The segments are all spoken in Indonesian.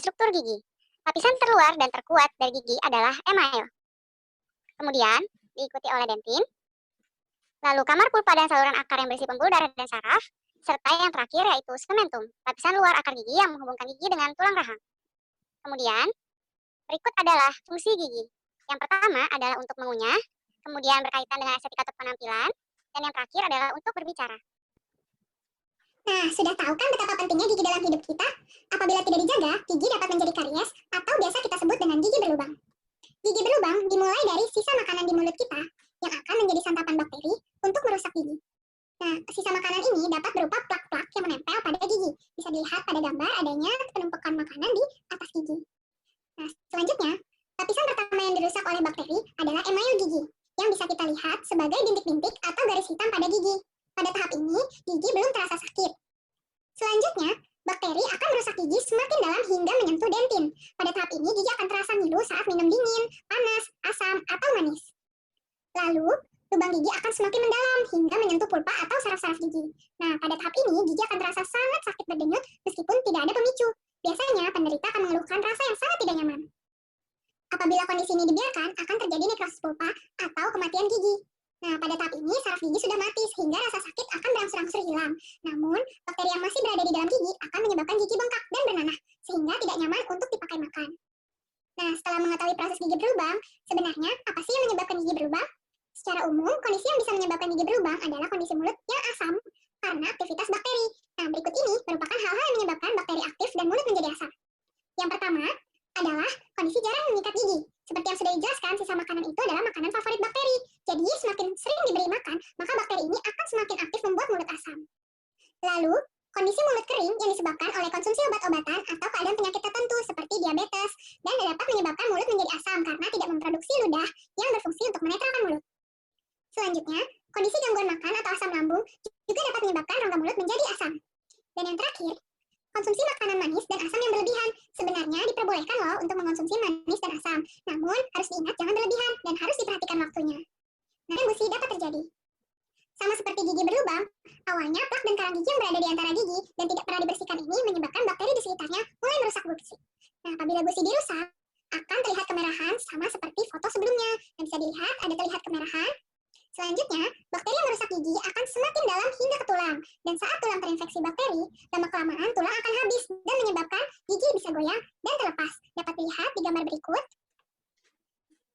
struktur gigi. Lapisan terluar dan terkuat dari gigi adalah email. Kemudian diikuti oleh dentin, lalu kamar pulpa dan saluran akar yang berisi pembuluh darah dan saraf, serta yang terakhir yaitu sementum, lapisan luar akar gigi yang menghubungkan gigi dengan tulang rahang. Kemudian, berikut adalah fungsi gigi. Yang pertama adalah untuk mengunyah, kemudian berkaitan dengan estetika atau penampilan, dan yang terakhir adalah untuk berbicara. Nah, sudah tahu kan betapa pentingnya gigi dalam hidup kita? Apabila tidak dijaga, gigi dapat menjadi karies atau biasa kita sebut dengan gigi berlubang. Gigi berlubang dimulai dari sisa makanan di mulut kita yang akan menjadi santapan bakteri untuk merusak gigi. Nah, sisa makanan ini dapat berupa plak-plak yang menempel pada gigi. Bisa dilihat pada gambar adanya penumpukan makanan di atas gigi. Nah, selanjutnya, lapisan pertama yang dirusak oleh bakteri adalah email gigi, yang bisa kita lihat sebagai bintik-bintik atau garis hitam pada gigi. Pada tahap ini, gigi belum terasa sakit. Selanjutnya, bakteri akan merusak gigi semakin dalam hingga menyentuh dentin. Pada tahap ini, gigi akan terasa ngilu saat minum dingin, panas, asam, atau manis. Lalu, lubang gigi akan semakin mendalam hingga menyentuh pulpa atau saraf-saraf gigi. Nah, pada tahap ini, gigi akan terasa sangat sakit berdenyut meskipun tidak ada pemicu. Biasanya, penderita akan mengeluhkan rasa yang sangat tidak nyaman. Apabila kondisi ini dibiarkan, akan terjadi nekrosis pulpa atau kematian gigi. Nah, pada tahap ini, saraf gigi sudah mati sehingga rasa sakit akan berangsur-angsur hilang. Namun, bakteri yang masih berada di dalam gigi akan menyebabkan gigi bengkak dan bernanah, sehingga tidak nyaman untuk dipakai makan. Nah, setelah mengetahui proses gigi berlubang, sebenarnya apa sih yang menyebabkan gigi berlubang? Secara umum, kondisi yang bisa menyebabkan gigi berlubang adalah kondisi mulut yang asam karena aktivitas bakteri. Nah, berikut ini merupakan hal-hal yang menyebabkan bakteri aktif dan mulut menjadi asam. Yang pertama adalah kondisi jarang menyikat gigi. Seperti yang sudah dijelaskan, sisa makanan itu adalah makanan favorit bakteri. Jadi, semakin sering diberi makan, maka bakteri ini akan semakin aktif membuat mulut asam. Lalu, kondisi mulut kering yang disebabkan oleh konsumsi obat-obatan atau keadaan penyakit tertentu seperti diabetes dan dapat menyebabkan mulut menjadi asam karena tidak memproduksi ludah yang berfungsi untuk menetralkan mulut. Selanjutnya, kondisi gangguan makan atau asam lambung juga dapat menyebabkan rongga mulut menjadi asam. Dan yang terakhir, konsumsi makanan manis dan asam yang berlebihan. Sebenarnya diperbolehkan loh untuk mengonsumsi manis dan asam, namun harus diingat jangan berlebihan dan harus diperhatikan waktunya. Nah, embusi dapat terjadi. Sama seperti gigi berlubang, awalnya plak dan karang gigi yang berada di antara gigi dan tidak pernah dibersihkan ini menyebabkan bakteri di sekitarnya mulai merusak gusi. Nah, apabila gusi dirusak, akan terlihat kemerahan sama seperti foto sebelumnya. Yang bisa dilihat ada terlihat kemerahan. Selanjutnya, bakteri yang merusak gigi akan semakin dalam hingga ke tulang. Dan saat tulang terinfeksi bakteri, lama-kelamaan tulang akan habis dan menyebabkan gigi bisa goyang dan terlepas. Dapat dilihat di gambar berikut.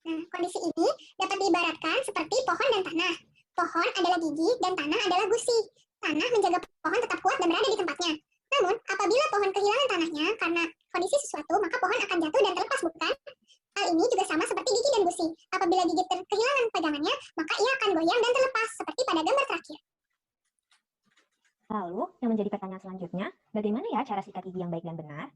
Nah, kondisi ini dapat diibaratkan seperti pohon dan tanah. Pohon adalah gigi dan tanah adalah gusi. Tanah menjaga pohon tetap kuat dan berada di tempatnya. Namun, apabila pohon kehilangan tanahnya karena kondisi sesuatu, maka pohon akan jatuh dan terlepas, bukan? Hal ini juga sama seperti gigi dan gusi. Apabila gigi kehilangan pegangannya, maka ia akan goyang dan terlepas, seperti pada gambar terakhir. Lalu, yang menjadi pertanyaan selanjutnya, bagaimana ya cara sikat gigi yang baik dan benar?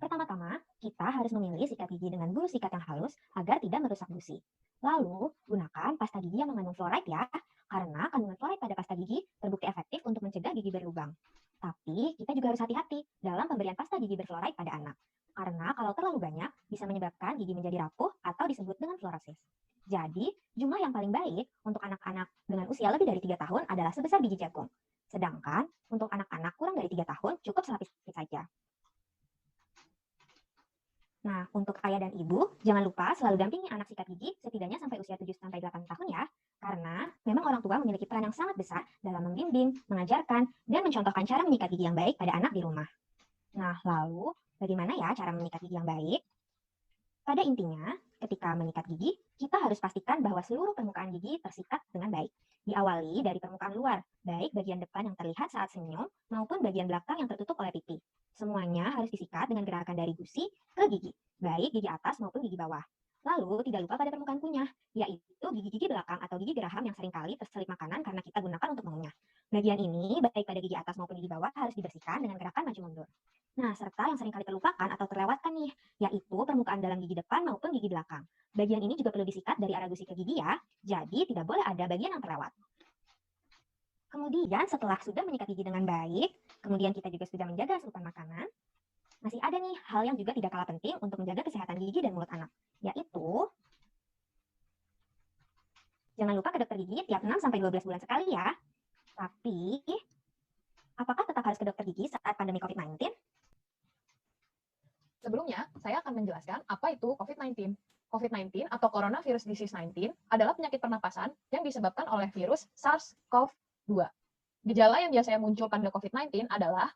Pertama-tama, kita harus memilih sikat gigi dengan bulu sikat yang halus agar tidak merusak gusi. Lalu, gunakan pasta gigi yang mengandung fluoride ya, karena kandungan fluoride pada pasta gigi terbukti efektif untuk mencegah gigi berlubang. Tapi, kita juga harus hati-hati dalam pemberian pasta gigi berfluoride pada anak. Karena kalau terlalu banyak, bisa menyebabkan gigi menjadi rapuh atau disebut dengan fluorosis. Jadi, jumlah yang paling baik untuk anak-anak dengan usia lebih dari 3 tahun adalah sebesar biji jagung. Sedangkan, untuk anak-anak kurang dari 3 tahun, cukup selapis saja. Nah, untuk ayah dan ibu, jangan lupa selalu dampingi anak sikat gigi setidaknya sampai usia 7-8 tahun ya. Karena memang orang tua memiliki peran yang sangat besar dalam membimbing, mengajarkan, dan mencontohkan cara menyikat gigi yang baik pada anak di rumah. Nah, lalu bagaimana ya cara menyikat gigi yang baik? Pada intinya, ketika menyikat gigi, kita harus pastikan bahwa seluruh permukaan gigi tersikat dengan baik. Diawali dari permukaan luar, baik bagian depan yang terlihat saat senyum maupun bagian belakang yang tertutup oleh pipi. Semuanya harus disikat dengan gerakan dari gusi ke gigi, baik gigi atas maupun gigi bawah. Lalu, tidak lupa pada permukaan kunyah, yaitu gigi-gigi belakang atau gigi geraham yang seringkali terselip makanan karena kita gunakan untuk mengunyah. Bagian ini, baik pada gigi atas maupun gigi bawah, harus dibersihkan dengan gerakan maju mundur. Nah, serta yang seringkali terlupakan atau terlewatkan nih, yaitu permukaan dalam gigi depan maupun gigi belakang. Bagian ini juga perlu disikat dari arah gusi ke gigi ya, jadi tidak boleh ada bagian yang terlewat. Kemudian setelah sudah menyikat gigi dengan baik, kemudian kita juga sudah menjaga asupan makanan, masih ada nih hal yang juga tidak kalah penting untuk menjaga kesehatan gigi dan mulut anak, yaitu jangan lupa ke dokter gigi tiap 6-12 bulan sekali ya. Tapi, apakah tetap harus ke dokter gigi saat pandemi COVID-19? Sebelumnya, saya akan menjelaskan apa itu COVID-19. COVID-19 atau Coronavirus Disease 19 adalah penyakit pernapasan yang disebabkan oleh virus SARS-CoV-2. Gejala yang biasanya muncul pada COVID-19 adalah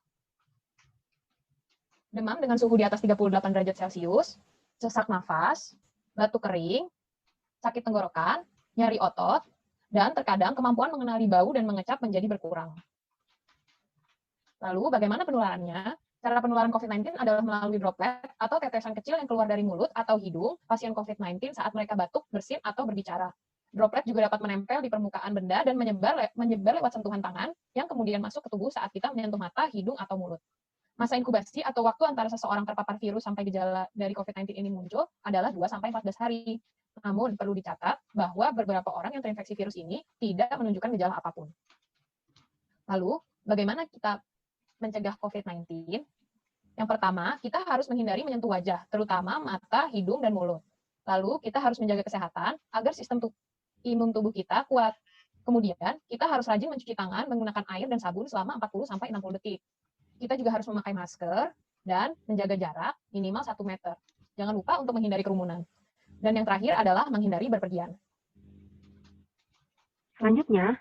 demam dengan suhu di atas 38 derajat Celcius, sesak nafas, batuk kering, sakit tenggorokan, nyeri otot, dan terkadang kemampuan mengenali bau dan mengecap menjadi berkurang. Lalu, bagaimana penularannya? Cara penularan COVID-19 adalah melalui droplet atau tetesan kecil yang keluar dari mulut atau hidung pasien COVID-19 saat mereka batuk, bersin, atau berbicara. Droplet juga dapat menempel di permukaan benda dan menyebar lewat sentuhan tangan yang kemudian masuk ke tubuh saat kita menyentuh mata, hidung, atau mulut. Masa inkubasi atau waktu antara seseorang terpapar virus sampai gejala dari COVID-19 ini muncul adalah 2-14 hari. Namun, perlu dicatat bahwa beberapa orang yang terinfeksi virus ini tidak menunjukkan gejala apapun. Lalu, bagaimana kita mencegah COVID-19? Yang pertama, kita harus menghindari menyentuh wajah, terutama mata, hidung, dan mulut. Lalu, kita harus menjaga kesehatan agar sistem imun tubuh kita kuat. Kemudian, kita harus rajin mencuci tangan menggunakan air dan sabun selama 40-60 detik. Kita juga harus memakai masker dan menjaga jarak minimal 1 meter. Jangan lupa untuk menghindari kerumunan. Dan yang terakhir adalah menghindari berpergian. Selanjutnya,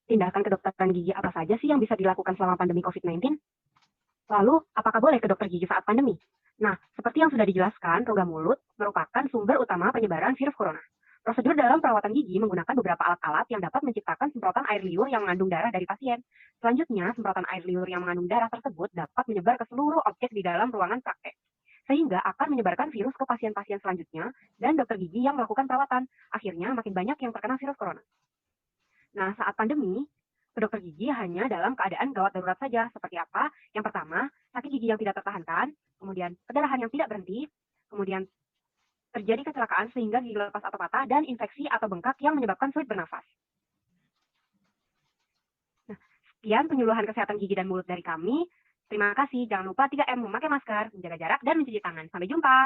tindakan kedokteran gigi apa saja sih yang bisa dilakukan selama pandemi COVID-19? Lalu, apakah boleh ke dokter gigi saat pandemi? Nah, seperti yang sudah dijelaskan, rongga mulut merupakan sumber utama penyebaran virus corona. Prosedur dalam perawatan gigi menggunakan beberapa alat-alat yang dapat menciptakan semprotan air liur yang mengandung darah dari pasien. Selanjutnya, semprotan air liur yang mengandung darah tersebut dapat menyebar ke seluruh objek di dalam ruangan praktek, sehingga akan menyebarkan virus ke pasien-pasien selanjutnya dan dokter gigi yang melakukan perawatan. Akhirnya, makin banyak yang terkena virus corona. Nah, saat pandemi, ke dokter gigi hanya dalam keadaan gawat darurat saja. Seperti apa? Yang pertama, sakit gigi yang tidak tertahankan, kemudian perdarahan yang tidak berhenti, kemudian terjadi kecelakaan sehingga gigi lepas atau patah, dan infeksi atau bengkak yang menyebabkan sulit bernafas. Nah, sekian penyuluhan kesehatan gigi dan mulut dari kami. Terima kasih. Jangan lupa 3M, memakai masker, menjaga jarak, dan mencuci tangan. Sampai jumpa.